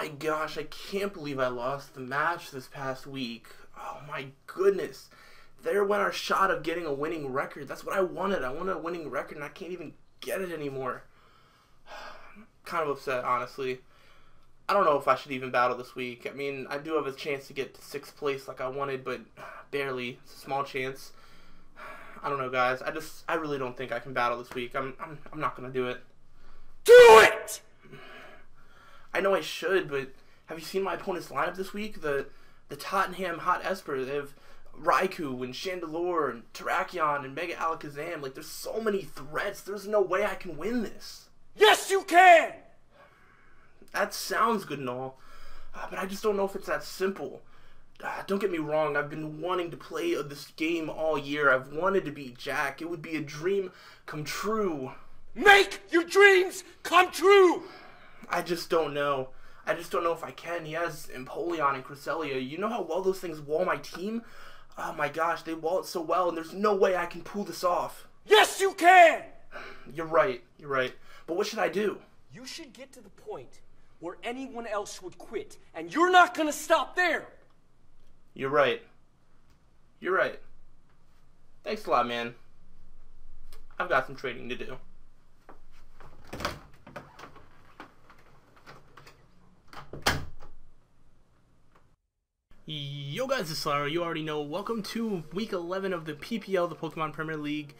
my gosh, I can't believe I lost the match this past week. Oh my goodness. There went our shot of getting a winning record. That's what I wanted. I wanted a winning record and I can't even get it anymore. Kind of upset, honestly. I don't know if I should even battle this week. I mean, I do have a chance to get to 6th place like I wanted, but barely. It's a small chance. I don't know, guys. I really don't think I can battle this week. I'm not gonna do it. Do it! I know I should, but have you seen my opponent's lineup this week? The Tottenham Hotespurr. They have Raikou and Chandelure and Terrakion and Mega Alakazam. Like, there's so many threats. There's no way I can win this. Yes, you can! That sounds good and all, but I just don't know if it's that simple. Don't get me wrong, I've been wanting to play this game all year. I've wanted to beat Jack. It would be a dream come true. Make your dreams come true! I just don't know. I just don't know if I can. He has Empoleon and Cresselia. You know how well those things wall my team? Oh my gosh, they wall it so well, and there's no way I can pull this off. Yes, you can! You're right. But what should I do? You should get to the point where anyone else would quit, and you're not gonna stop there! You're right. Thanks a lot, man. I've got some trading to do. Yo guys, it's slyroh. You already know. Welcome to week 11 of the PPL, the Pokemon Premier League.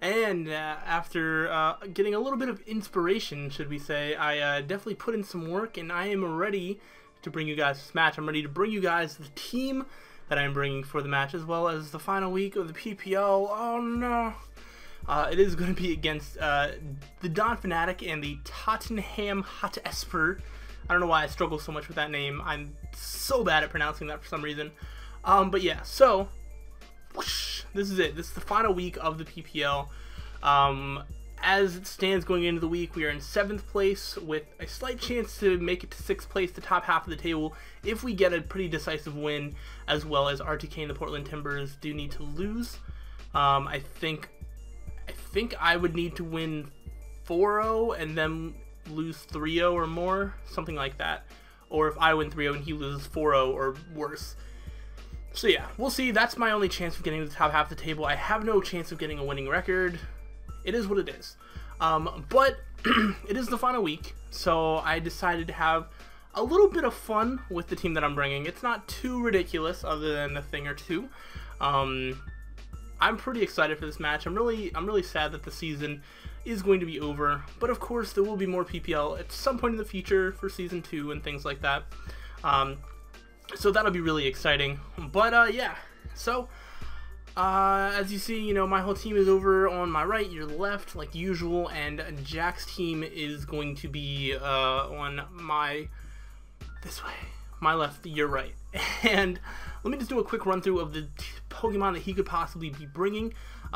And after getting a little bit of inspiration, should we say, I definitely put in some work, and I am ready to bring you guys this match. I'm ready to bring you guys the team that I'm bringing for the match, as well as the final week of the PPL. Oh no! It is going to be against the Don Fanatic and the Tottenham Hotespurr. I don't know why I struggle so much with that name. I'm so bad at pronouncing that for some reason. But yeah, so whoosh, this is it. This is the final week of the PPL. As it stands going into the week, we are in 7th place with a slight chance to make it to 6th place, the top half of the table, if we get a pretty decisive win, as well as RTK and the Portland Timbers do need to lose. I think I would need to win 4-0 and then lose 3-0 or more, something like that. Or if I win 3-0 and he loses 4-0 or worse. So yeah, we'll see. That's my only chance of getting to the top half of the table. I have no chance of getting a winning record. It is what it is. But it is the final week, so I decided to have a little bit of fun with the team that I'm bringing. It's not too ridiculous, other than a thing or two. I'm pretty excited for this match. I'm really sad that the season is going to be over, but of course there will be more PPL at some point in the future for season 2 and things like that. So that'll be really exciting. But yeah, so as you see, you know, my whole team is over on my right, your left, like usual, and Jack's team is going to be on my left, your right. And let me just do a quick run through of the Pokemon that he could possibly be bringing.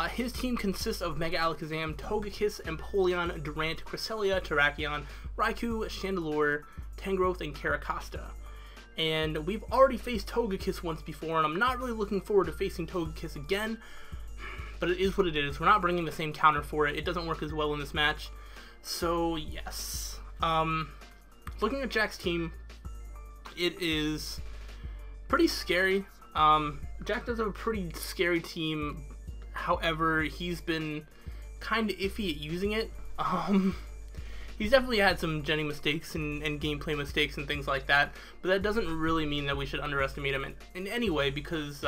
His team consists of Mega Alakazam, Togekiss, Empoleon, Durant, Cresselia, Terrakion, Raikou, Chandelure, Tangrowth, and Caracosta. And we've already faced Togekiss once before, and I'm not really looking forward to facing Togekiss again, but it is what it is. We're not bringing the same counter for it. It doesn't work as well in this match. So, yes. Looking at Jack's team, it is pretty scary. Jack does have a pretty scary team. However, he's been kind of iffy at using it. He's definitely had some genning mistakes and gameplay mistakes and things like that, but that doesn't really mean that we should underestimate him in any way, because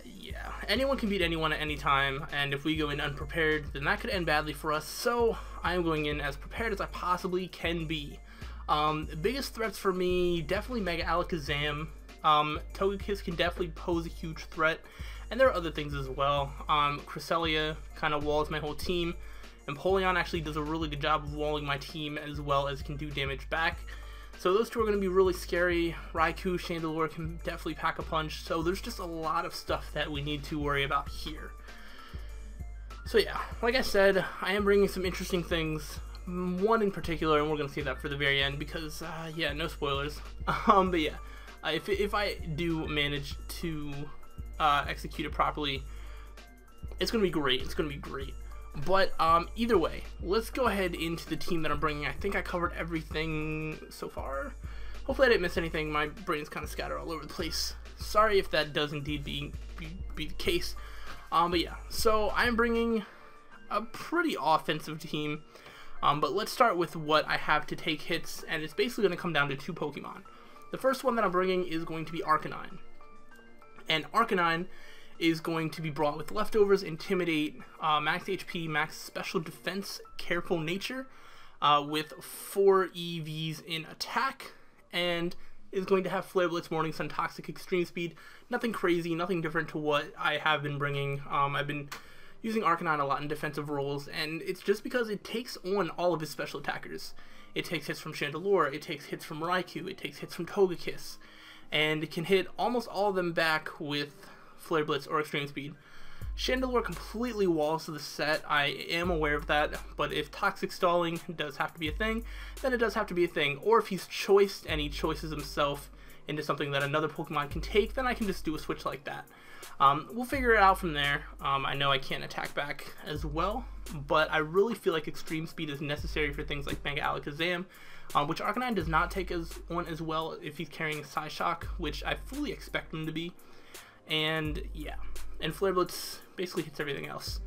yeah, anyone can beat anyone at any time, and if we go in unprepared, then that could end badly for us. So I am going in as prepared as I possibly can be. The biggest threats for me, definitely Mega Alakazam. Togekiss can definitely pose a huge threat, and there are other things as well. Cresselia kind of walls my whole team. Empoleon actually does a really good job of walling my team, as well as can do damage back. So those two are going to be really scary. Raikou, Chandelure can definitely pack a punch. So there's just a lot of stuff that we need to worry about here. So yeah, like I said, I am bringing some interesting things. One in particular, and we're going to see that for the very end, because, yeah, no spoilers. But yeah, if I do manage to execute it properly, it's going to be great. It's going to be great. But either way, let's go ahead into the team that I'm bringing. I think I covered everything so far. Hopefully I didn't miss anything. My brain's kind of scattered all over the place. Sorry if that does indeed be the case. But yeah, so I'm bringing a pretty offensive team. But let's start with what I have to take hits, and it's basically going to come down to 2 Pokemon. The first one that I'm bringing is going to be Arcanine. And Arcanine is going to be brought with Leftovers, Intimidate, Max HP, Max Special Defense, Careful Nature, with 4 EVs in attack, and is going to have Flare Blitz, Morning Sun, Toxic, Extreme Speed. Nothing crazy, nothing different to what I have been bringing. I've been using Arcanine a lot in defensive roles, and it's just because it takes on all of his special attackers. It takes hits from Chandelure, it takes hits from Raikou, it takes hits from Togekiss, and it can hit almost all of them back with Flare Blitz or Extreme Speed. Chandelure completely walls the set, I am aware of that, but if Toxic Stalling does have to be a thing, then it does have to be a thing. Or if he's choiced and he choices himself into something that another Pokemon can take, then I can just do a switch like that. We'll figure it out from there. I know I can't attack back as well, but I really feel like Extreme Speed is necessary for things like Mega Alakazam, which Arcanine does not take as well if he's carrying Psyshock, which I fully expect him to be. And yeah, and Flare Blitz basically hits everything else.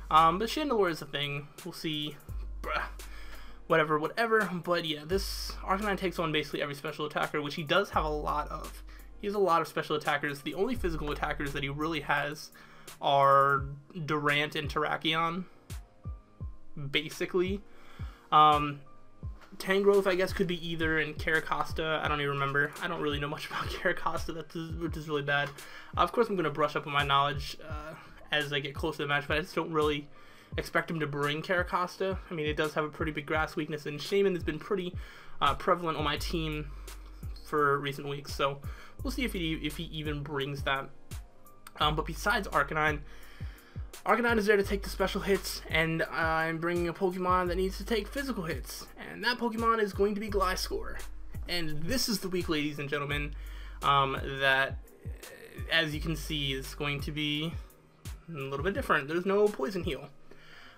But Chandelure is a thing. We'll see. Whatever. But yeah, this Arcanine takes on basically every special attacker, which he does have a lot of. He has a lot of special attackers. The only physical attackers that he really has are Durant and Terrakion, basically. Tangrowth, I guess, could be either, and Caracosta, I don't even remember. I don't really know much about Caracosta, which is really bad. Of course, I'm going to brush up on my knowledge as I get closer to the match, but I just don't really expect him to bring Caracosta. I mean, it does have a pretty big grass weakness, and Shaman has been pretty prevalent on my team for recent weeks, so we'll see if he even brings that. But besides Arcanine is there to take the special hits, and I'm bringing a Pokemon that needs to take physical hits, and that Pokemon is going to be Gliscor. And this is the week, ladies and gentlemen, that, as you can see, is going to be a little bit different. There's no Poison Heal.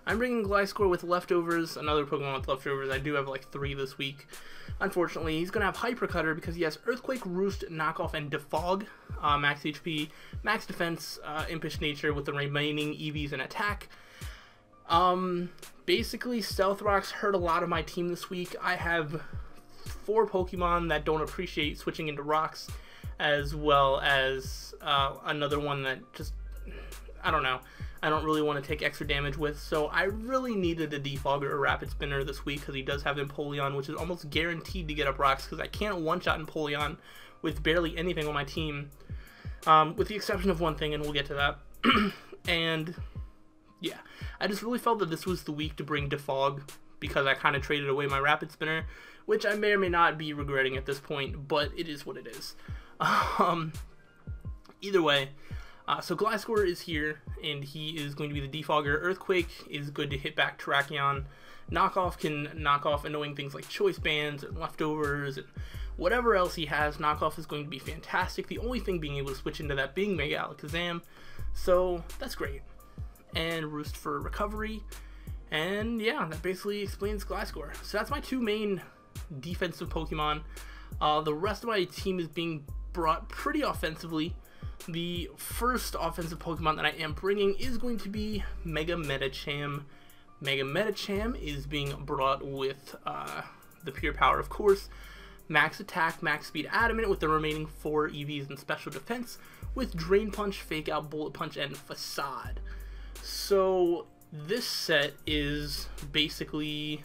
I'm bringing Gliscor with Leftovers, another Pokemon with Leftovers. I do have like 3 this week. Unfortunately, he's going to have Hyper Cutter because he has Earthquake, Roost, Knockoff, and Defog. Max HP, Max Defense, Impish Nature with the remaining EVs in attack. Basically, Stealth Rocks hurt a lot of my team this week. I have 4 Pokemon that don't appreciate switching into Rocks, as well as another one that just, I don't know, I don't really want to take extra damage with, so I really needed a Defogger or Rapid Spinner this week because he does have Empoleon, which is almost guaranteed to get up Rocks because I can't one-shot Empoleon with barely anything on my team, with the exception of one thing, and we'll get to that. And yeah, I just really felt that this was the week to bring Defog because I kind of traded away my Rapid Spinner, which I may or may not be regretting at this point, but it is what it is. Either way, so Gliscor is here, and he is going to be the Defogger. Earthquake is good to hit back Terrakion. Knockoff can knock off annoying things like Choice Bands and Leftovers and whatever else he has. Knockoff is going to be fantastic. The only thing being able to switch into that being Mega Alakazam, so that's great. And Roost for recovery, and yeah, that basically explains Gliscor. So that's my 2 main defensive Pokemon. The rest of my team is being brought pretty offensively. The first offensive Pokemon that I am bringing is going to be Mega Medicham. Mega Medicham is being brought with the Pure Power, of course. Max Attack, Max Speed, Adamant with the remaining 4 EVs in Special Defense with Drain Punch, Fake Out, Bullet Punch, and Facade. So this set is basically,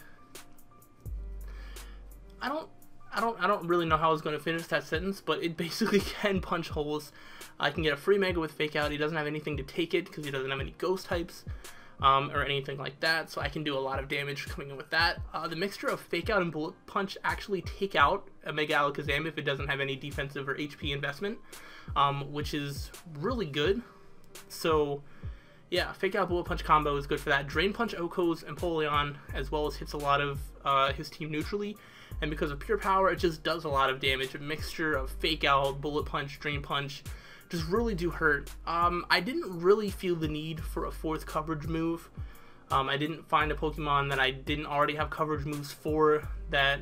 I don't really know how I was going to finish that sentence, but it basically can punch holes. I can get a free Mega with Fake Out. He doesn't have anything to take it because he doesn't have any Ghost types or anything like that, so I can do a lot of damage coming in with that. The mixture of Fake Out and Bullet Punch actually take out a Mega Alakazam if it doesn't have any defensive or HP investment, which is really good. So yeah, Fake Out Bullet Punch combo is good for that. Drain Punch Okos and Empoleon, as well as hits a lot of his team neutrally. And because of Pure Power, it just does a lot of damage. A mixture of Fake Out, Bullet Punch, Drain Punch just really do hurt. I didn't really feel the need for a 4th coverage move. I didn't find a Pokemon that I didn't already have coverage moves for that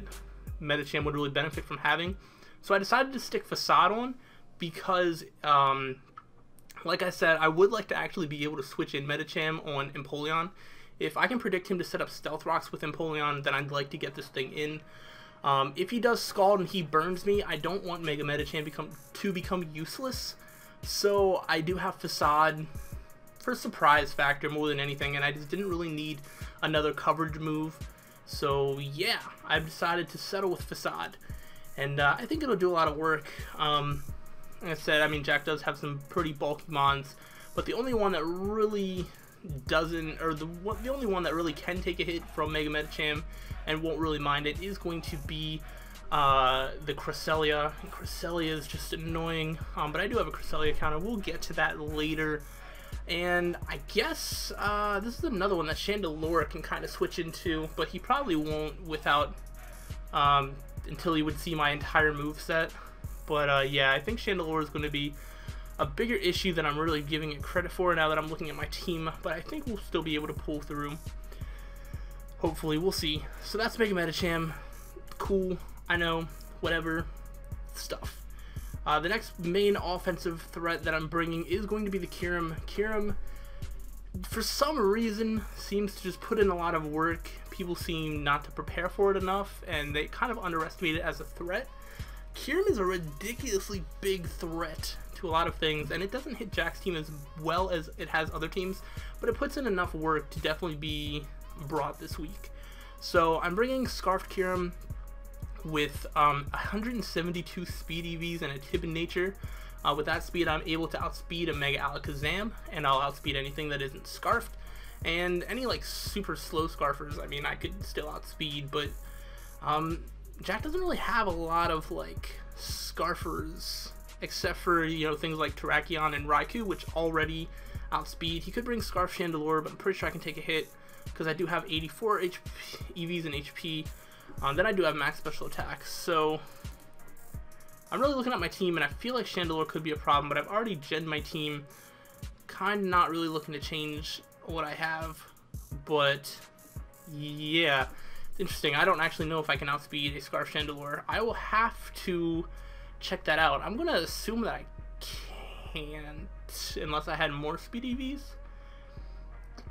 Medicham would really benefit from having. So I decided to stick Facade on because, like I said, I would like to actually be able to switch in Medicham on Empoleon. If I can predict him to set up Stealth Rocks with Empoleon, then I'd like to get this thing in. If he does Scald and he burns me, I don't want Mega Medicham to become useless. So I do have Facade for surprise factor more than anything, and I just didn't really need another coverage move. So yeah, I've decided to settle with Facade, and I think it'll do a lot of work. Like I said, I mean, Jack does have some pretty bulky mons, but the only one that really doesn't, or the only one that really can take a hit from Mega Medicham and won't really mind it is going to be the Cresselia. And Cresselia is just annoying, but I do have a Cresselia counter. We'll get to that later. And I guess this is another one that Chandelure can kind of switch into, but he probably won't without until he would see my entire moveset. But yeah, I think Chandelure is going to be a bigger issue than I'm really giving it credit for now that I'm looking at my team, but I think we'll still be able to pull through. Hopefully, we'll see. So that's Mega Medicham. Cool, I know, whatever stuff. The next main offensive threat that I'm bringing is going to be the Kyurem. Kyurem, for some reason, seems to just put in a lot of work. People seem not to prepare for it enough, and they kind of underestimate it as a threat. Kyurem is a ridiculously big threat to a lot of things, and it doesn't hit Jack's team as well as it has other teams, but it puts in enough work to definitely be brought this week. So I'm bringing Scarfed Kyurem with 172 speed EVs and a tip in nature. With that speed, I'm able to outspeed a Mega Alakazam, and I'll outspeed anything that isn't Scarfed. And any like super slow Scarfers, I mean, I could still outspeed, but Jack doesn't really have a lot of like Scarfers, except for, you know, things like Terrakion and Raikou, which already outspeed. He could bring Scarf Chandelure, but I'm pretty sure I can take a hit because I do have 84 HP, EVs and HP. Then I do have max special attacks, so I'm really looking at my team, and I feel like Chandelure could be a problem, but I've already genned my team. Kind of not really looking to change what I have, but yeah, it's interesting. I don't actually know if I can outspeed a Scarf Chandelure. I will have to check that out. I'm going to assume that I can't, unless I had more speed EVs.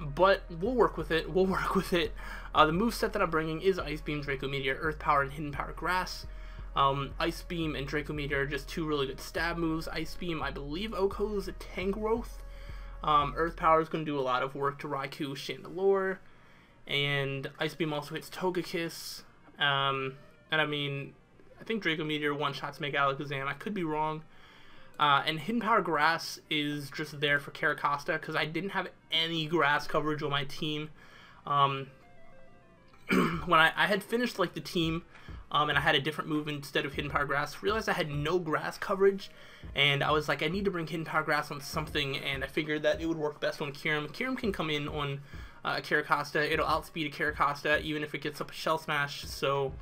But we'll work with it. We'll work with it. The moveset that I'm bringing is Ice Beam, Draco Meteor, Earth Power, and Hidden Power Grass. Ice Beam and Draco Meteor are just two really good stab moves. Ice Beam, I believe Oko's a Tangrowth. Earth Power is going to do a lot of work to Raikou, Chandelure. And Ice Beam also hits Togekiss. And I mean, I think Draco Meteor one-shots Mega Alakazam. I could be wrong. And Hidden Power Grass is just there for Caracosta because I didn't have any grass coverage on my team. When I had finished like the team, and I had a different move instead of Hidden Power Grass, realized I had no grass coverage, and I was like, I need to bring Hidden Power Grass on something, and I figured that it would work best on Kyurem. Kyurem can come in on Caracosta. It'll outspeed a Caracosta even if it gets up a Shell Smash, so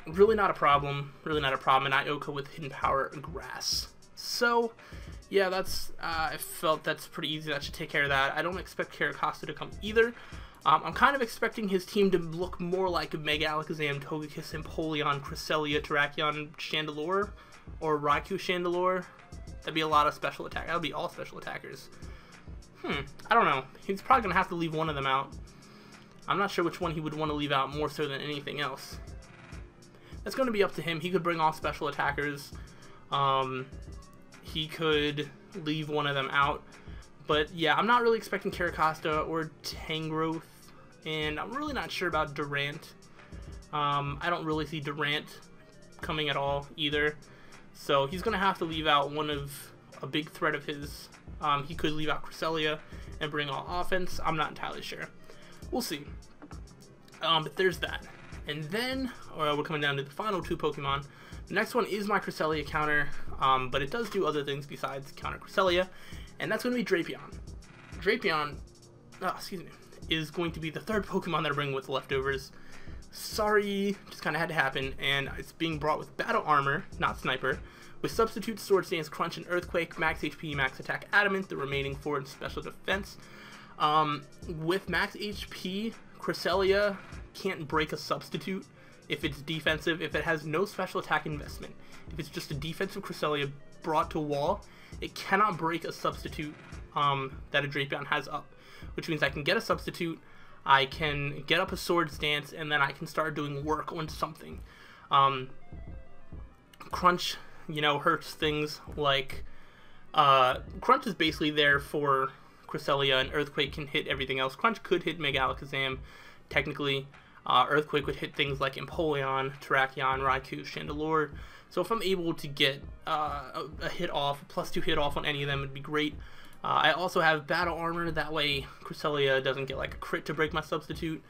really not a problem, and I Oko with Hidden Power Grass. So yeah, that's I felt that's pretty easy. That should take care of that. I don't expect Caracosta to come either. I'm kind of expecting his team to look more like Mega Alakazam, Togekiss, Empoleon, Cresselia, Terrakion, Chandelure, or Raikou Chandelure. That'd be a lot of special attack. That would be all special attackers. I don't know. He's probably going to have to leave one of them out. I'm not sure which one he would want to leave out more so than anything else. That's going to be up to him. He could bring all special attackers. He could leave one of them out. But yeah, I'm not really expecting Caracosta or Tangrowth. And I'm really not sure about Durant. I don't really see Durant coming at all either. So he's going to have to leave out one of a big threat of his. He could leave out Cresselia and bring all offense. I'm not entirely sure. We'll see. But there's that. And then, we're coming down to the final two Pokemon. The next one is my Cresselia counter, but it does do other things besides counter Cresselia, and that's going to be Drapion. Drapion, is going to be the third Pokemon that I bring with leftovers. Sorry, just kind of had to happen, and it's being brought with Battle Armor, not Sniper, with Substitute, Sword Stance, Crunch, and Earthquake, Max HP, Max Attack, Adamant, the remaining 4 in Special Defense. With max HP, Cresselia can't break a substitute if it's defensive, if it has no special attack investment. If it's just a defensive Cresselia brought to a wall, it cannot break a substitute that a Drapion has up, which means I can get a substitute, I can get up a Sword Stance, and then I can start doing work on something. Crunch, you know, hurts things like Crunch is basically there for Cresselia, and Earthquake can hit everything else. Crunch could hit Mega Alakazam, technically. Earthquake would hit things like Empoleon, Terrakion, Raikou, Chandelure. So if I'm able to get a hit off, a +2 hit off on any of them, would be great. I also have Battle Armor, that way Cresselia doesn't get like a crit to break my substitute.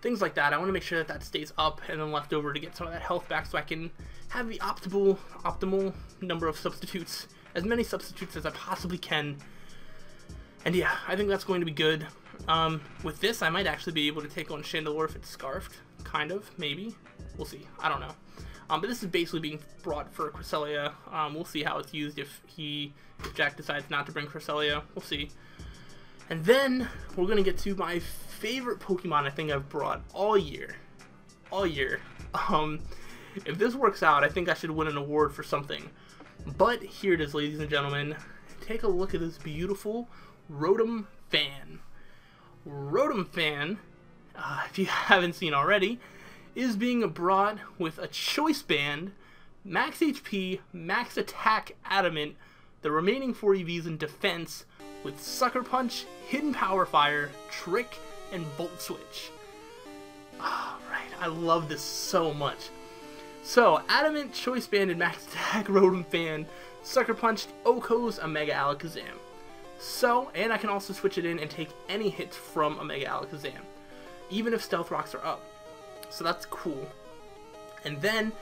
Things like that. I want to make sure that that stays up and then left over to get some of that health back so I can have the optimal number of substitutes, as many substitutes as I possibly can. And yeah, I think that's going to be good. With this, I might actually be able to take on Chandelure if it's Scarfed. Kind of, maybe. We'll see. I don't know. But this is basically being brought for Cresselia. We'll see how it's used if Jack decides not to bring Cresselia. We'll see. And then we're going to get to my favorite Pokemon I think I've brought all year. All year. If this works out, I think I should win an award for something. But here it is, ladies and gentlemen. Take a look at this beautiful Rotom Fan. Rotom Fan, if you haven't seen already, is being brought with a Choice Band, max HP, max attack adamant, the remaining 4 EVs in defense, with Sucker Punch, Hidden Power Fire, Trick, and Volt Switch. Alright, I love this so much. So, Adamant, Choice Band, and Max Attack Rotom Fan, Sucker Punched, Oko's a Mega Alakazam. So, and I can also switch it in and take any hits from a Mega Alakazam, even if Stealth Rocks are up. So that's cool. And then,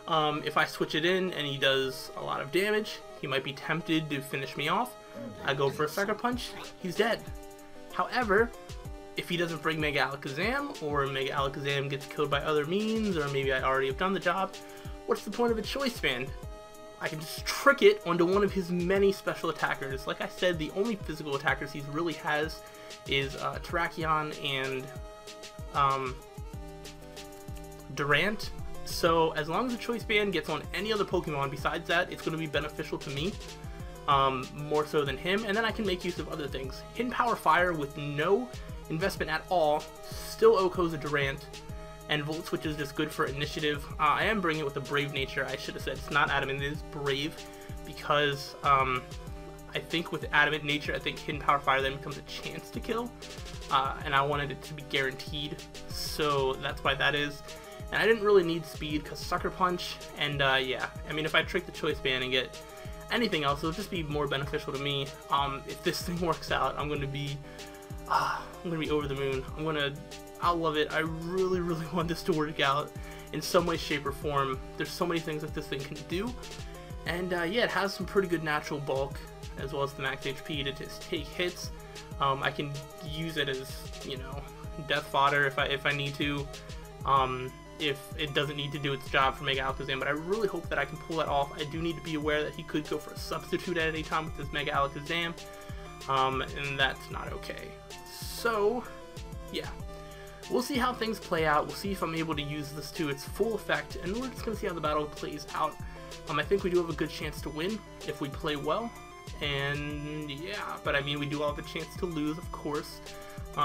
if I switch it in and he does a lot of damage, he might be tempted to finish me off. I go for a Sucker Punch, he's dead. However, if he doesn't bring Mega Alakazam, or Mega Alakazam gets killed by other means, or maybe I already have done the job, what's the point of a Choice Band? I can just trick it onto one of his many special attackers. Like I said, the only physical attackers he really has is Terrakion and Durant. So as long as the Choice Band gets on any other Pokemon besides that, it's going to be beneficial to me. More so than him, and then I can make use of other things. Hidden Power Fire with no investment at all, still Oko's a Durant, and Volt Switch is just good for initiative. I am bringing it with a Brave nature. I should have said it's not Adamant, it is Brave, because I think with Adamant nature, I think Hidden Power Fire then becomes a chance to kill, and I wanted it to be guaranteed, so that's why that is. And I didn't really need speed because Sucker Punch, and yeah, I mean if I trick the Choice Band and get anything else, it'll just be more beneficial to me. If this thing works out, I'm gonna be over the moon. I'll love it. I really want this to work out in some way, shape, or form. There's so many things that this thing can do, and yeah, it has some pretty good natural bulk as well as the max HP to just take hits. I can use it as, you know, death fodder if I need to. If it doesn't need to do its job for Mega Alakazam, but I really hope that I can pull that off. I do need to be aware that he could go for a substitute at any time with this Mega Alakazam, and that's not okay. So, yeah. We'll see how things play out. We'll see if I'm able to use this to its full effect, and we're just going to see how the battle plays out. I think we do have a good chance to win if we play well, and yeah, but I mean, we do all have a chance to lose, of course,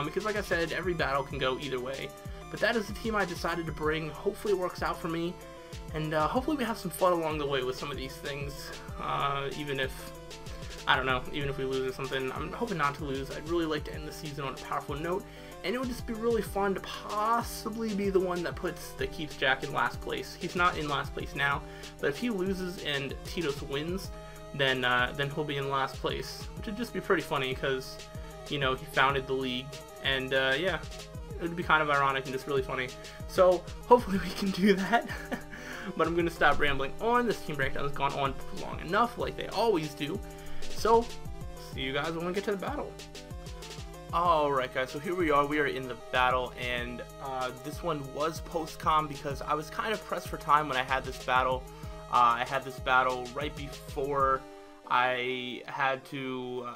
because like I said, every battle can go either way. But that is the team I decided to bring. Hopefully it works out for me, and hopefully we have some fun along the way with some of these things, even if, I don't know, even if we lose or something. I'm hoping not to lose. I'd really like to end the season on a powerful note, and it would just be really fun to possibly be the one that keeps Jack in last place. He's not in last place now, but if he loses and Tito's wins, then he'll be in last place, which would just be pretty funny because, you know, he founded the league, and yeah. It would be kind of ironic and just really funny. So hopefully we can do that. But I'm going to stop rambling on. This team breakdown has gone on long enough, like they always do. So see you guys when we get to the battle. Alright guys, so here we are. We are in the battle, and this one was post-com because I was kind of pressed for time when I had this battle. I had this battle right before I had to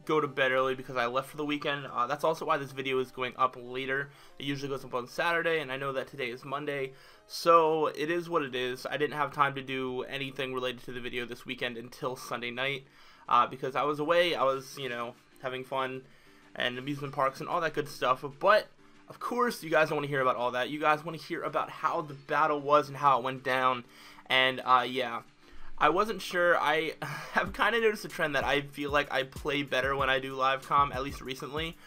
go to bed early because I left for the weekend. That's also why this video is going up later. It usually goes up on Saturday, and I know that today is Monday, so it is what it is. I didn't have time to do anything related to the video this weekend until Sunday night because I was away. I was, you know, having fun and amusement parks and all that good stuff. But of course, you guys don't want to hear about all that. You guys want to hear about how the battle was and how it went down. And yeah, I wasn't sure. I have kind of noticed a trend that I feel like I play better when I do live comm, at least recently.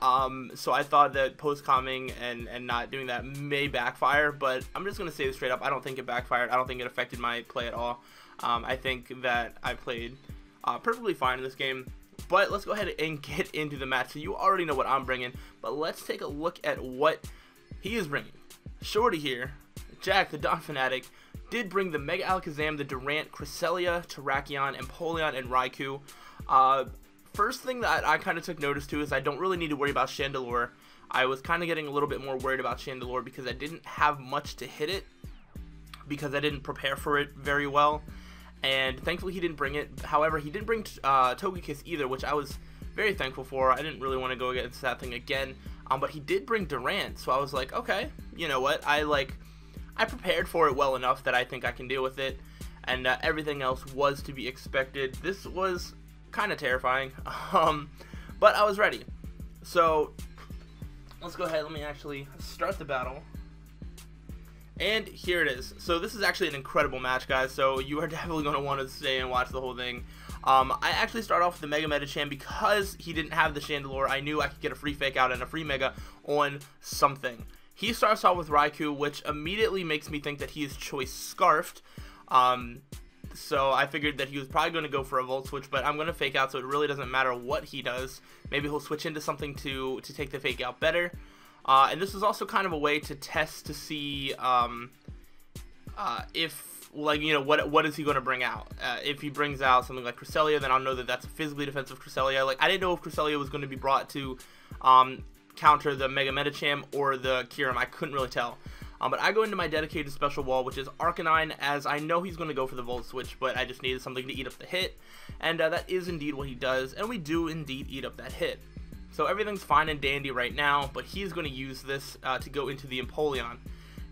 So I thought that post-comming and not doing that may backfire, but I'm just going to say this straight up. I don't think it backfired. I don't think it affected my play at all. I think that I played perfectly fine in this game. But let's go ahead and get into the match. So you already know what I'm bringing, but let's take a look at what he is bringing. Shorty here, Jack the Dawn Fanatic, did bring the Mega Alakazam, the Durant, Cresselia, Terrakion, Empoleon, and Raikou. First thing that I kind of took notice to is I don't really need to worry about Chandelure. I was kind of getting a little bit more worried about Chandelure because I didn't have much to hit it, because I didn't prepare for it very well. And thankfully he didn't bring it. However, he didn't bring Togekiss either, which I was very thankful for. I didn't really want to go against that thing again. But he did bring Durant, so I was like, okay, you know what? I prepared for it well enough that I think I can deal with it. And everything else was to be expected. This was kind of terrifying, but I was ready. So let's go ahead. Let me actually start the battle. And here it is. So this is actually an incredible match, guys, so you are definitely going to want to stay and watch the whole thing. I actually start off with the Mega Medicham because he didn't have the Chandelure. I knew I could get a free Fake Out and a free Mega on something. He starts off with Raikou, which immediately makes me think that he is Choice Scarfed. So I figured that he was probably going to go for a Volt Switch, but I'm going to Fake Out, so it really doesn't matter what he does. Maybe he'll switch into something to take the Fake Out better. And this is also kind of a way to test to see if, like, you know, what is he going to bring out. If he brings out something like Cresselia, then I'll know that that's a physically defensive Cresselia. Like, I didn't know if Cresselia was going to be brought to counter the Mega Medicham or the Kyurem. I couldn't really tell. But I go into my dedicated special wall, which is Arcanine, as I know he's going to go for the Volt Switch, but I just needed something to eat up the hit. And that is indeed what he does, and we do indeed eat up that hit. So everything's fine and dandy right now, but he's going to use this to go into the Empoleon.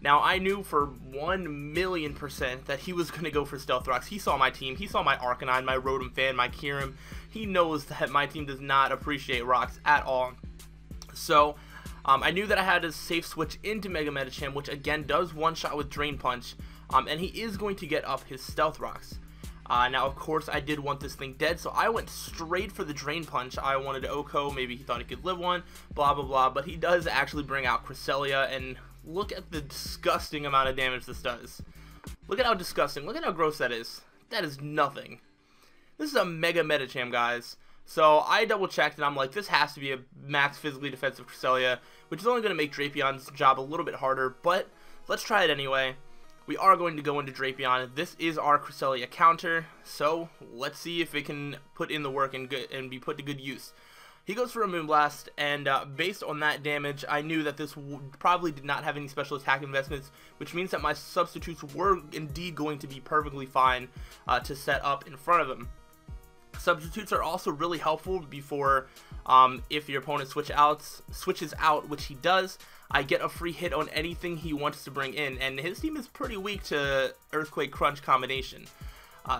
Now, I knew for 1,000,000% that he was going to go for Stealth Rocks. He saw my team. He saw my Arcanine, my Rotom Fan, my Kyurem. He knows that my team does not appreciate rocks at all. So I knew that I had to safe switch into Mega Medicham, which again does one-shot with Drain Punch, and he is going to get up his Stealth Rocks. Now, of course, I did want this thing dead, so I went straight for the Drain Punch. I wanted to OHKO, maybe he thought he could live one, blah, blah, blah, but he does actually bring out Cresselia, and look at the disgusting amount of damage this does. Look at how disgusting, look at how gross that is. That is nothing. This is a Mega Medicham, guys. So I double-checked, and I'm like, this has to be a max physically defensive Cresselia, which is only going to make Drapion's job a little bit harder, but let's try it anyway. We are going to go into Drapion. This is our Cresselia counter, so let's see if it can put in the work and be put to good use. He goes for a Moonblast, and based on that damage, I knew that this probably did not have any special attack investments, which means that my substitutes were indeed going to be perfectly fine to set up in front of him. Substitutes are also really helpful before, if your opponent switches out, which he does, I get a free hit on anything he wants to bring in, and his team is pretty weak to Earthquake Crunch combination.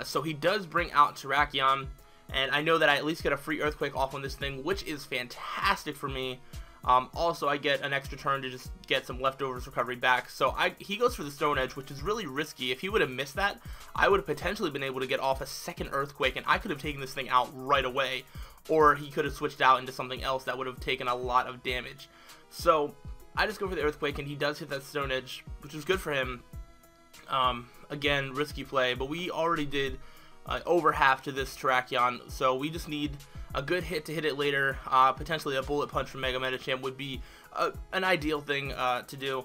So he does bring out Terrakion, and I know that I at least get a free Earthquake off on this thing, which is fantastic for me. Also, I get an extra turn to just get some leftovers recovery back. So he goes for the Stone Edge, which is really risky. If he would have missed that, I would have potentially been able to get off a second Earthquake, and I could have taken this thing out right away. Or he could have switched out into something else that would have taken a lot of damage. So I just go for the Earthquake, and he does hit that Stone Edge, which is good for him. Again, risky play, but we already did over half to this Terrakion, so we just need a good hit to hit it later. Potentially a Bullet Punch from Mega Medicham would be an ideal thing to do.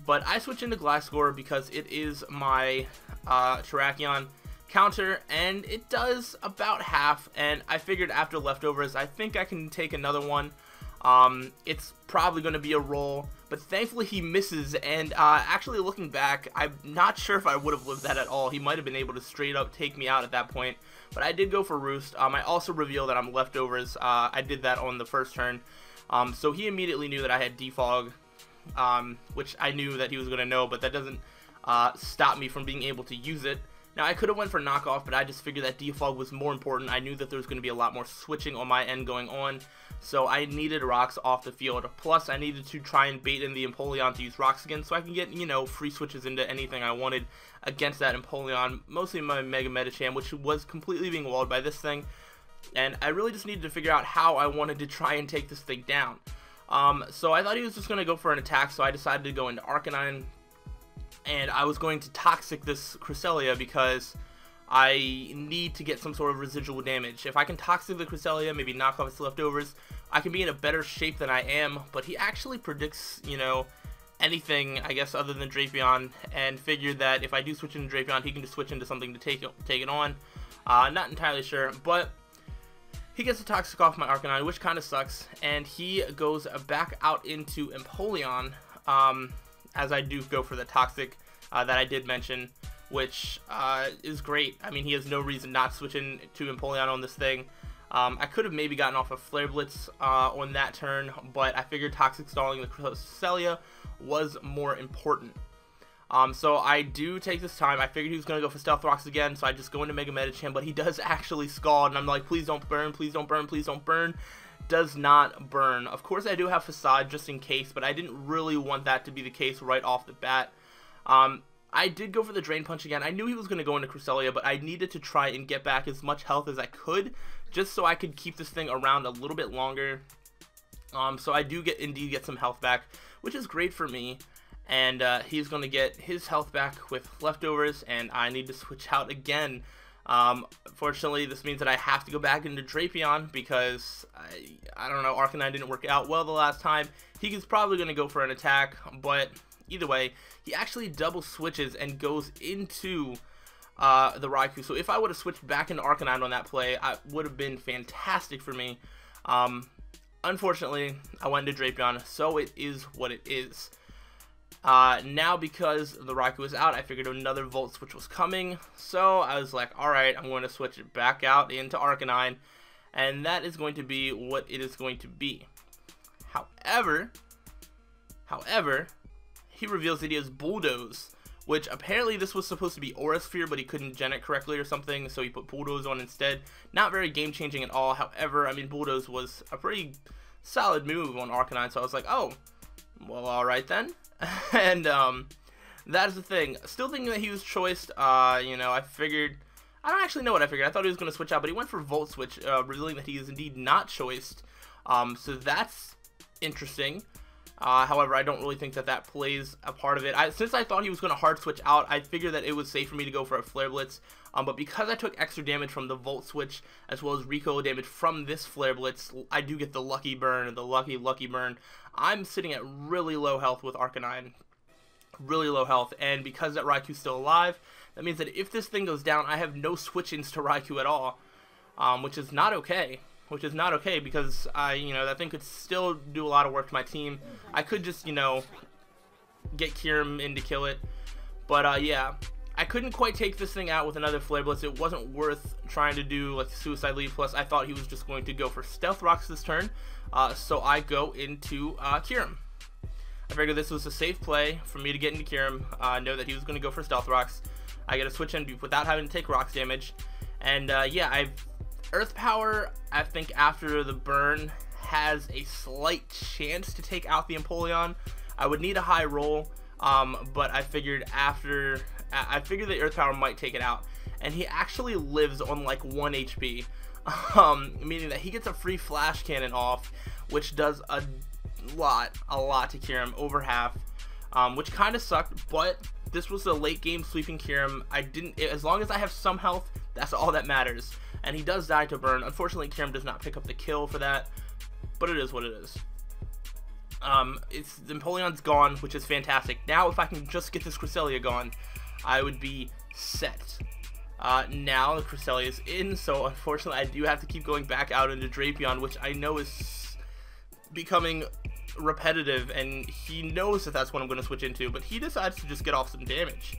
But I switch into Gliscor because it is my Terrakion counter, and it does about half, and I figured after leftovers, I think I can take another one. It's probably going to be a roll, but thankfully he misses, and actually looking back, I'm not sure if I would have lived that at all. He might have been able to straight up take me out at that point, but I did go for Roost. I also reveal that I'm leftovers. I did that on the first turn, so he immediately knew that I had Defog, which I knew that he was going to know, but that doesn't stop me from being able to use it. Now, I could have went for knockoff, but I just figured that defog was more important. I knew that there was going to be a lot more switching on my end going on, so I needed rocks off the field. Plus, I needed to try and bait in the Empoleon to use rocks again, so I can get, you know, free switches into anything I wanted against that Empoleon, mostly my Mega Medicham, which was completely being walled by this thing, and I really just needed to figure out how I wanted to try and take this thing down. So I thought he was just going to go for an attack, so I decided to go into Arcanine, and I was going to Toxic this Cresselia because I need to get some sort of residual damage. If I can Toxic the Cresselia, maybe knock off its leftovers, I can be in a better shape than I am, but he actually predicts, you know, anything, I guess, other than Drapion, and figured that if I do switch into Drapion, he can just switch into something to take it on. Not entirely sure, but he gets a Toxic off my Arcanine, which kind of sucks, and he goes back out into Empoleon, as I do go for the Toxic that I did mention, which is great. I mean, he has no reason not switching to Empoleon on this thing. I could have maybe gotten off a Flare Blitz on that turn, but I figured Toxic stalling the Cresselia was more important. So I do take this time. I figured he was going to go for Stealth Rocks again, so I just go into Mega Medicham, but he does actually Scald, and I'm like, please don't burn, please don't burn, please don't burn. Does not burn. Of course, I do have Facade just in case, but I didn't really want that to be the case right off the bat. I did go for the Drain Punch again. I knew he was going to go into Cresselia, but I needed to try and get back as much health as I could, just so I could keep this thing around a little bit longer. So I do indeed get some health back, which is great for me. And he's going to get his health back with leftovers, and I need to switch out again. Fortunately, this means that I have to go back into Drapion because, I don't know, Arcanine didn't work out well the last time. He's probably going to go for an attack, but either way, he actually double switches and goes into the Raikou. So if I would have switched back into Arcanine on that play, it would have been fantastic for me. Unfortunately, I went into Drapion, so it is what it is. Now because the Raikou was out, I figured another Volt Switch was coming, so I was like, alright, I'm going to switch it back out into Arcanine, and that is going to be what it is going to be. However, he reveals that he has Bulldoze, which apparently this was supposed to be Aura Sphere, but he couldn't gen it correctly or something, so he put Bulldoze on instead. Not very game-changing at all. However, I mean, Bulldoze was a pretty solid move on Arcanine, so I was like, oh, well, alright then. And that's the thing. Still thinking that he was choiced. You know, I figured, I don't actually know what I figured. I thought he was going to switch out, but he went for Volt Switch, revealing that he is indeed not choiced. So that's interesting. However, I don't really think that that plays a part of it. Since I thought he was going to hard switch out, I figured that it was safe for me to go for a Flare Blitz. But because I took extra damage from the Volt Switch, as well as recoil damage from this Flare Blitz, I do get the lucky burn, the lucky burn. I'm sitting at really low health with Arcanine. Really low health. And because that Raikou's still alive, that means that if this thing goes down, I have no switch-ins to Raikou at all. Which is not okay. Because you know, that thing could still do a lot of work to my team. I could just, you know, get Kyurem in to kill it. But yeah, I couldn't quite take this thing out with another Flare Blitz. It wasn't worth trying to do like Suicide Leap. Plus, I thought he was just going to go for Stealth Rocks this turn. So I go into Kyurem. I figured this was a safe play for me to get into Kyurem. Know that he was going to go for Stealth Rocks. I get to switch in without having to take Rocks damage. And yeah, Earth Power, I think after the burn, has a slight chance to take out the Empoleon. I would need a high roll, but I figured the Earth Power might take it out. And he actually lives on like 1 HP. Meaning that he gets a free Flash Cannon off, which does a lot to Kyurem, over half, which kind of sucked, but this was a late game sweeping Kyurem. As long as I have some health, that's all that matters. And he does die to burn. Unfortunately, Kyurem does not pick up the kill for that, but it is what it is. The Empoleon's gone, which is fantastic. Now, if I can just get this Cresselia gone, I would be set. Now the Cresselia is in, so unfortunately I do have to keep going back out into Drapion, which I know is becoming repetitive, and he knows that that's what I'm going to switch into, but he decides to just get off some damage.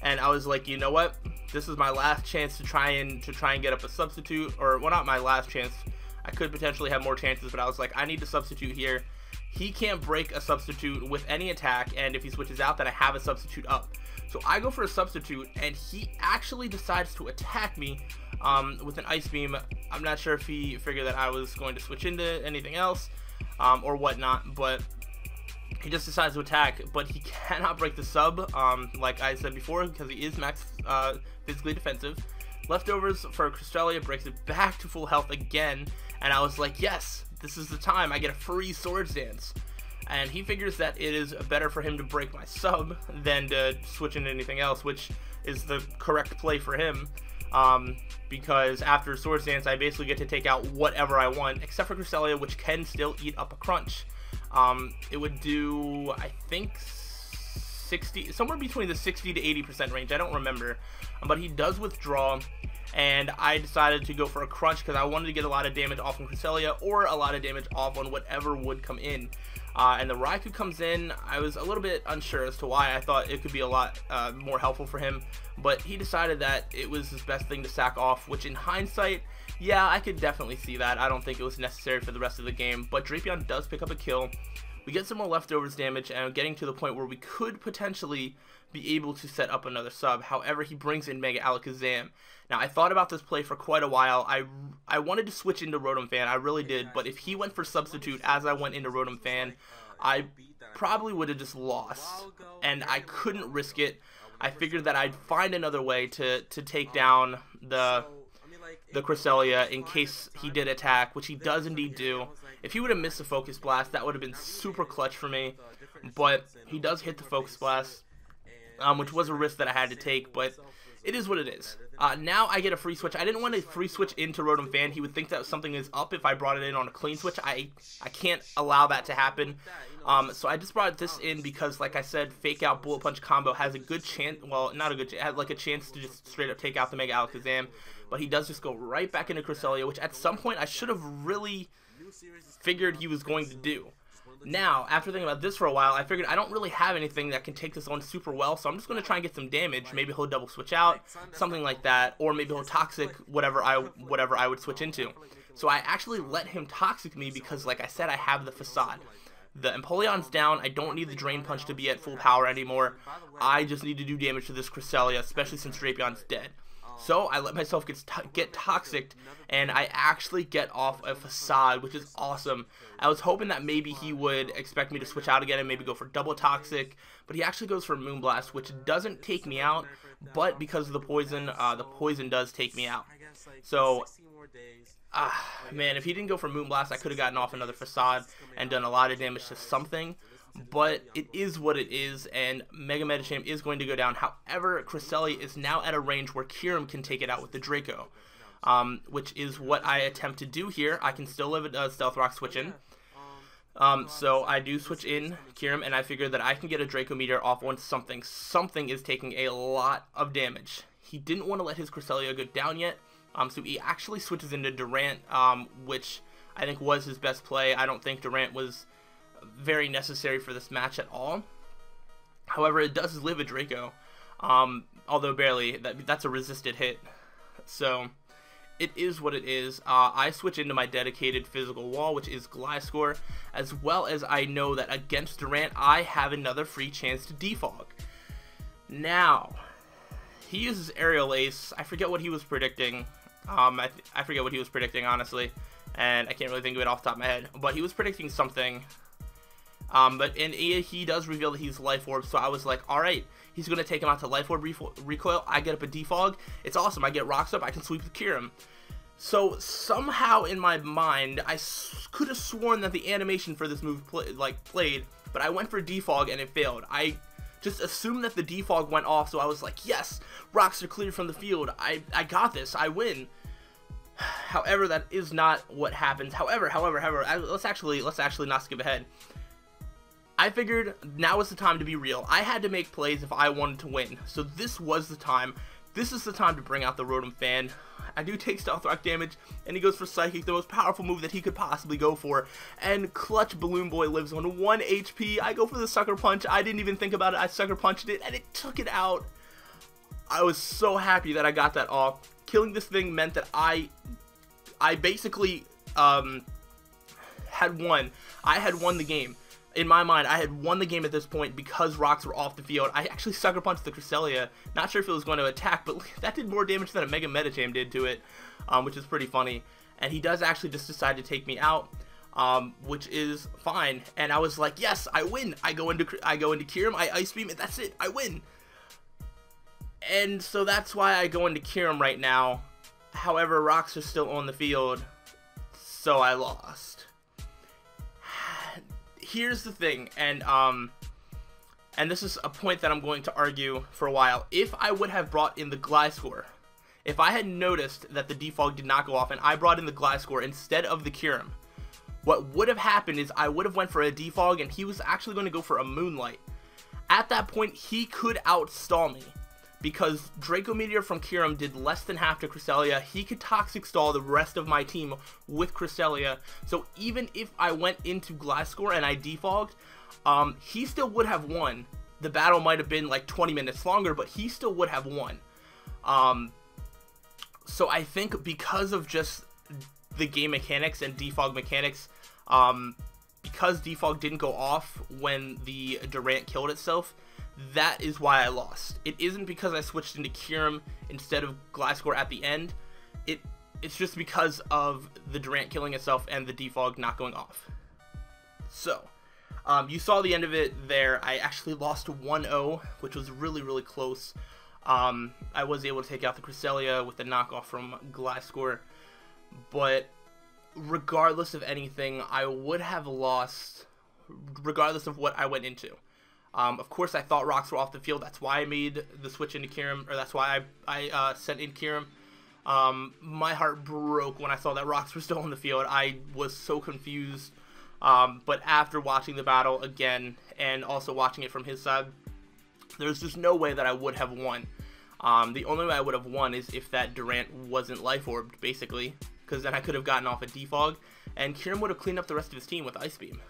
And I was like, you know what? This is my last chance to try and get up a substitute, or well, not my last chance. I could potentially have more chances, but I was like, I need to substitute here. He can't break a substitute with any attack, and if he switches out, then I have a substitute up. So I go for a substitute, and he actually decides to attack me with an Ice Beam. I'm not sure if he figured that I was going to switch into anything else or whatnot, but he just decides to attack. But he cannot break the sub, like I said before, because he is max physically defensive. Leftovers for Cresselia breaks it back to full health again, and I was like, yes, this is the time. I get a free Swords Dance. And he figures that it is better for him to break my sub than to switch into anything else, which is the correct play for him. Because after Swords Dance, I basically get to take out whatever I want, except for Cresselia, which can still eat up a crunch. It would do, I think, 60, somewhere between the 60 to 80% range. I don't remember. But he does withdraw, and I decided to go for a crunch because I wanted to get a lot of damage off on Cresselia or a lot of damage off on whatever would come in. And the Raikou comes in. I was a little bit unsure as to why. I thought it could be a lot more helpful for him, but he decided that it was his best thing to sack off, which in hindsight, yeah, I could definitely see that. I don't think it was necessary for the rest of the game, but Drapion does pick up a kill. We get some more leftovers damage, and I'm getting to the point where we could potentially be able to set up another sub. However, he brings in Mega Alakazam. Now, I thought about this play for quite a while. I wanted to switch into Rotom Fan, I really did, but if he went for substitute as I went into Rotom Fan, I probably would have just lost, and I couldn't risk it. I figured that I'd find another way to take down the Cresselia in case he did attack, which he does indeed do. If he would have missed the Focus Blast, that would have been super clutch for me, but he does hit the Focus Blast, which was a risk that I had to take, but it is what it is. Now I get a free switch. I didn't want to free switch into Rotom Fan. He would think that something is up if I brought it in on a clean switch. I can't allow that to happen. So I just brought this in because, like I said, Fake Out Bullet Punch combo has a good chance, well, not a good chance, has like a chance to just straight up take out the Mega Alakazam, but he does just go right back into Cresselia, which at some point I should have really figured he was going to do. Now, after thinking about this for a while, I figured I don't really have anything that can take this on super well, so I'm just going to try and get some damage. Maybe he'll double switch out, something like that, or maybe he'll Toxic whatever I would switch into. So I actually let him Toxic me because, like I said, I have the Facade. The Empoleon's down. I don't need the Drain Punch to be at full power anymore. I just need to do damage to this Cresselia, especially since Drapion's dead. So I let myself get Toxic, and I actually get off a Facade, which is awesome. I was hoping that maybe he would expect me to switch out again and maybe go for double Toxic, but he actually goes for Moonblast, which doesn't take me out, but because of the poison does take me out. So, man, if he didn't go for Moonblast, I could have gotten off another Facade and done a lot of damage to something. But it is what it is, and Mega Medicham is going to go down. However, Cresselia is now at a range where Kyurem can take it out with the Draco, which is what I attempt to do here. I can still live a Stealth Rock switch in. So I do switch in Kyurem, and I figure that I can get a Draco Meteor off on something. Something is taking a lot of damage. He didn't want to let his Cresselia go down yet, so he actually switches into Durant, which I think was his best play. I don't think Durant was very necessary for this match at all. However, it does live a Draco, although barely. That's a resisted hit, so it is what it is. I switch into my dedicated physical wall, which is Gliscor, as well as I know that against Durant I have another free chance to defog. Now he uses Aerial Ace. I forget what he was predicting. I forget what he was predicting, honestly, and I can't really think of it off the top of my head, but he was predicting something. But he does reveal that he's Life Orb, so I was like, alright, he's going to take him out to Life Orb recoil. I get up a Defog. It's awesome. I get Rocks up. I can sweep the Kyurem. So somehow in my mind, I could have sworn that the animation for this move played, but I went for Defog and it failed. I just assumed that the Defog went off, so I was like, yes, Rocks are cleared from the field. I got this. I win. However, that is not what happens. However, let's actually not skip ahead. I figured now was the time to be real. I had to make plays if I wanted to win. So this was the time. this is the time to bring out the Rotom fan. I do take Stealth Rock damage, and he goes for Psychic, the most powerful move that he could possibly go for. And Clutch Balloon Boy lives on 1 HP. I go for the Sucker Punch. I didn't even think about it. I Sucker Punched it, and it took it out. I was so happy that I got that off. Killing this thing meant that I basically had won. I had won the game. In my mind, I had won the game at this point because rocks were off the field. I actually Sucker Punched the Cresselia. Not sure if it was going to attack, but that did more damage than a Mega Medicham did to it, which is pretty funny. And he does actually just decide to take me out, which is fine. And I was like, yes, I win. I go into Kyurem, I Ice Beam, and that's it. I win. And so that's why I go into Kyurem right now. However, rocks are still on the field, so I lost. Here's the thing, and this is a point that I'm going to argue for a while. If I would have brought in the Gliscor, if I had noticed that the defog did not go off and I brought in the Gliscor instead of the Kyurem, what would have happened is I would have went for a defog and he was actually going to go for a Moonlight. At that point, he could outstall me because Draco Meteor from Kyurem did less than half to Cresselia. He could Toxic Stall the rest of my team with Cresselia. So even if I went into Gliscor and I defogged, he still would have won. The battle might have been like 20 minutes longer, but he still would have won. So I think because of just the game mechanics and defog mechanics, because defog didn't go off when the Durant killed itself, that is why I lost. It isn't because I switched into Kyurem instead of Gliscor at the end. It's just because of the Durant killing itself and the defog not going off. So, you saw the end of it there. I actually lost 1-0, which was really, really close. I was able to take out the Cresselia with the knockoff from Gliscor, but regardless of anything, I would have lost regardless of what I went into. Of course, I thought rocks were off the field. That's why I made the switch into Kyurem, or that's why I sent in Kyurem. My heart broke when I saw that rocks were still on the field. I was so confused. But after watching the battle again, and also watching it from his side, there's just no way that I would have won. The only way I would have won is if that Durant wasn't Life Orbed, basically, because then I could have gotten off a defog, and Kyurem would have cleaned up the rest of his team with Ice Beam.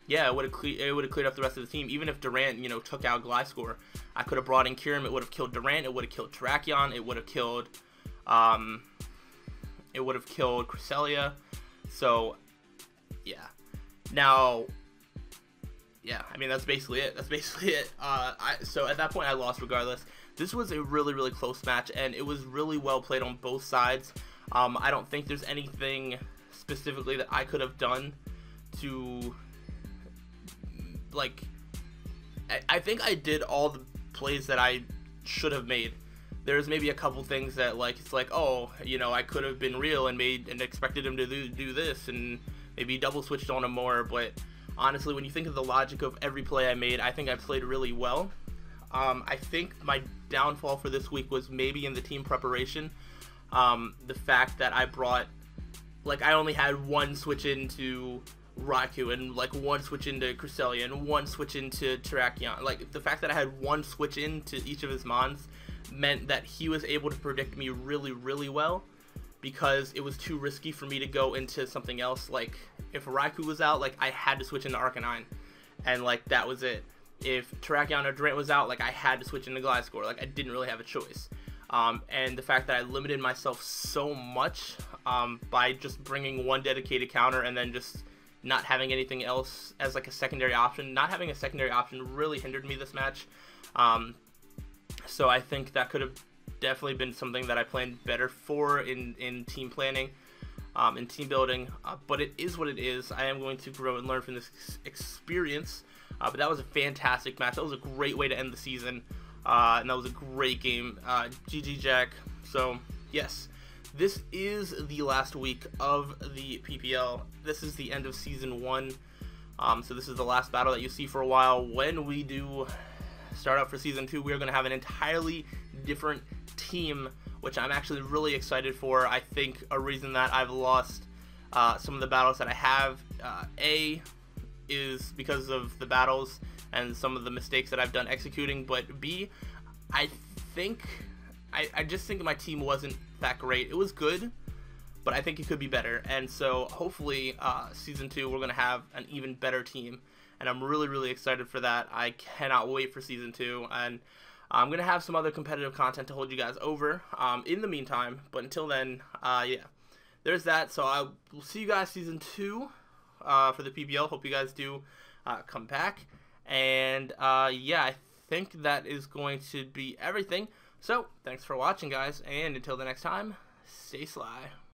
Yeah, it would have cleared up the rest of the team. Even if Durant, took out Gliscor, I could have brought in Kyurem. It would have killed Durant. It would have killed Terrakion. It would have killed, Cresselia. So, yeah. Now, yeah, I mean, that's basically it. So at that point, I lost regardless. This was a really, really close match, and it was really well played on both sides. I don't think there's anything specifically that I could have done to, I think I did all the plays that I should have made. There's maybe a couple things that, it's like, oh, I could have been real and expected him to do this, and maybe double switched on him more, but honestly, when you think of the logic of every play I made, I think I played really well. I think my downfall for this week was maybe in the team preparation. The fact that I brought, I only had one switch into Raikou and one switch into Cresselia and one switch into Terrakion. The fact that I had one switch into each of his mons meant that he was able to predict me really, really well, because it was too risky for me to go into something else. If Raikou was out, I had to switch into Arcanine, and that was it. If Terrakion or Durant was out, I had to switch into Gliscor. I didn't really have a choice. And the fact that I limited myself so much by just bringing one dedicated counter and then just not having anything else as a secondary option. Not having a secondary option really hindered me this match. So I think that could have definitely been something that I planned better for in team planning, in team building. But it is what it is. I am going to grow and learn from this experience. But that was a fantastic match. That was a great way to end the season. And that was a great game. GG Jack. So, yes. This is the last week of the PPL. This is the end of Season 1. So this is the last battle that you see for a while. When we do start up for Season 2, we are going to have an entirely different team, which I'm actually really excited for. I think a reason that I've lost some of the battles that I have, A, is because of the battles and some of the mistakes that I've done executing, but B, I I just think my team wasn't that great. It was good, but I think it could be better. And so hopefully season 2 we're gonna have an even better team, and I'm really excited for that. I cannot wait for season 2, and I'm gonna have some other competitive content to hold you guys over in the meantime. But until then, yeah, there's that. So I will see you guys season 2 for the PPL. Hope you guys do come back, and yeah, I think that is going to be everything. So thanks for watching, guys, and until the next time, stay sly.